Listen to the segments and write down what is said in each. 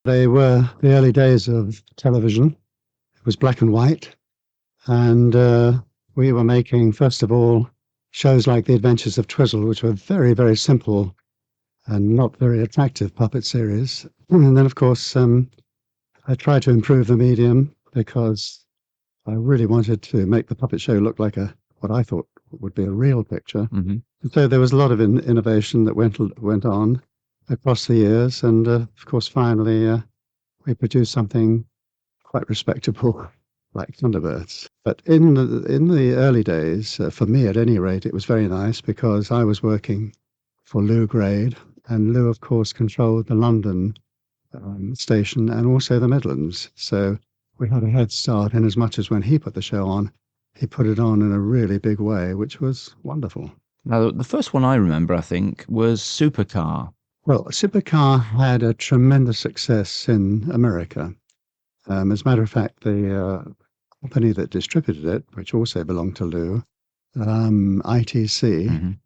They were the early days of television. It was black and white, and we were making, first of all, shows like The Adventures of Twizzle, which were very, very simple and not very attractive puppet series. And then, of course, I tried to improve the medium because I really wanted to make the puppet show look like what I thought would be a real picture. Mm-hmm. So there was a lot of innovation that went on across the years, and of course, finally, we produced something quite respectable, like Thunderbirds. But in the early days, for me at any rate, it was very nice because I was working for Lew Grade, and Lew, of course, controlled the London station and also the Midlands. So we had a head start in as much as when he put the show on, he put it on in a really big way, which was wonderful. Now, the first one I remember, I think, was Supercar. Well, Supercar had a tremendous success in America. As a matter of fact, the company that distributed it, which also belonged to Lew, ITC,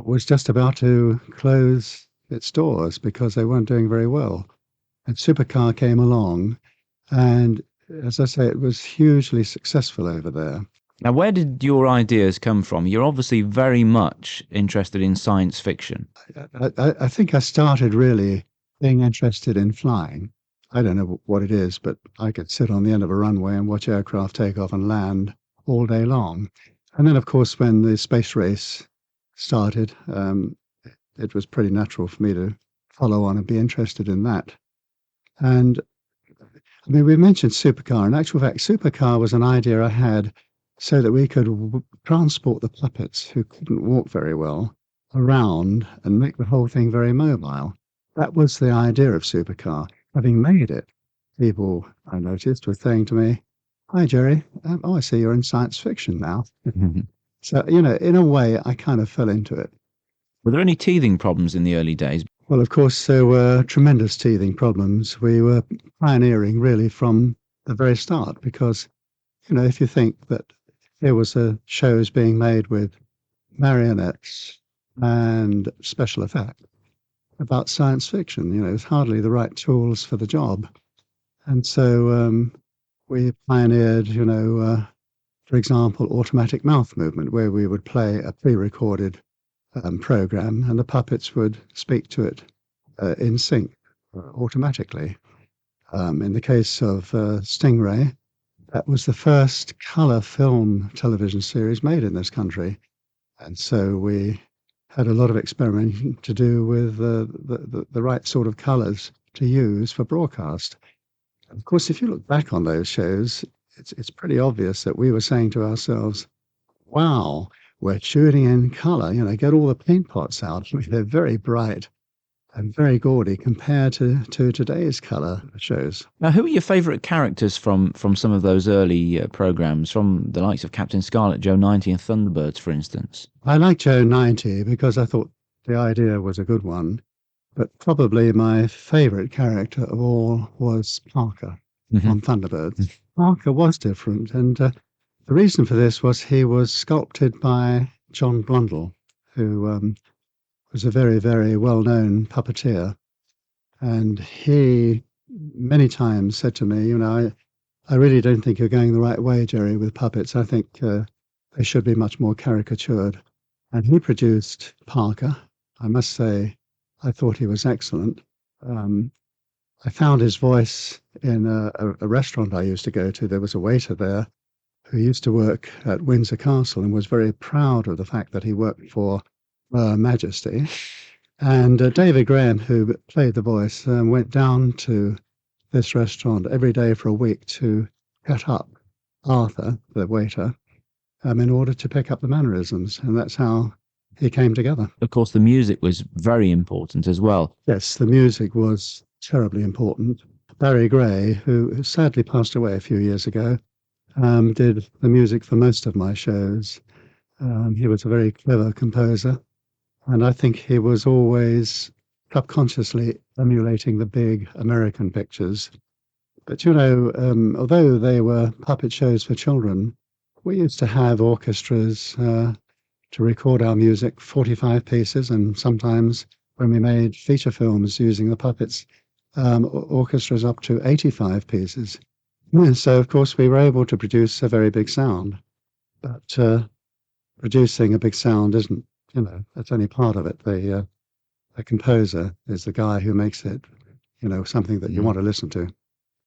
was just about to close its doors because they weren't doing very well. And Supercar came along, and as I say, it was hugely successful over there. Now, where did your ideas come from? You're obviously very much interested in science fiction. I think I started really being interested in flying. I don't know what it is, but I could sit on the end of a runway and watch aircraft take off and land all day long. And then, of course, when the space race started, it was pretty natural for me to follow on and be interested in that. And I mean, we mentioned Supercar. In actual fact, Supercar was an idea I had so that we could transport the puppets who couldn't walk very well around and make the whole thing very mobile. That was the idea of Supercar. Having made it, people, I noticed, were saying to me, "Hi, Gerry. I see you're in science fiction now." So, in a way, I kind of fell into it. Were there any teething problems in the early days? Well, of course, there were tremendous teething problems. We were pioneering really from the very start because, if you think that there was shows being made with marionettes and special effects about science fiction, it's hardly the right tools for the job. And so we pioneered, for example, automatic mouth movement, where we would play a pre-recorded program and the puppets would speak to it in sync automatically. In the case of Stingray, that was the first colour film television series made in this country. And so we had a lot of experimenting to do with the right sort of colours to use for broadcast. Of course, if you look back on those shows, it's pretty obvious that we were saying to ourselves, wow, we're shooting in colour, get all the paint pots out. They're very bright and very gaudy compared to today's colour shows. Now, who are your favourite characters from some of those early programmes, from the likes of Captain Scarlet, Joe 90 and Thunderbirds, for instance? I like Joe 90 because I thought the idea was a good one, but probably my favourite character of all was Parker on Thunderbirds. Parker was different, and the reason for this was he was sculpted by John Blundell, who was a very, very well-known puppeteer. And he many times said to me, I really don't think you're going the right way, Gerry, with puppets. I think they should be much more caricatured. And he produced Parker. I must say, I thought he was excellent. I found his voice in a restaurant I used to go to. There was a waiter there who used to work at Windsor Castle and was very proud of the fact that he worked for Her Majesty. And David Graham, who played the voice, went down to this restaurant every day for a week to cut up Arthur, the waiter, in order to pick up the mannerisms. And that's how he came together. Of course, the music was very important as well. Yes, the music was terribly important. Barry Gray, who sadly passed away a few years ago, did the music for most of my shows. He was a very clever composer, and I think he was always subconsciously emulating the big American pictures. But, although they were puppet shows for children, we used to have orchestras to record our music, 45 pieces, and sometimes when we made feature films using the puppets, orchestras up to 85 pieces. And so, of course, we were able to produce a very big sound. But producing a big sound isn't, that's only part of it. The composer is the guy who makes it, something that you want to listen to.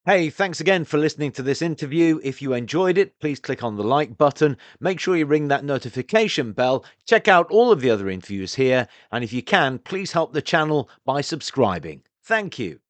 Hey, thanks again for listening to this interview. If you enjoyed it, please click on the like button. Make sure you ring that notification bell. Check out all of the other interviews here. And if you can, please help the channel by subscribing. Thank you.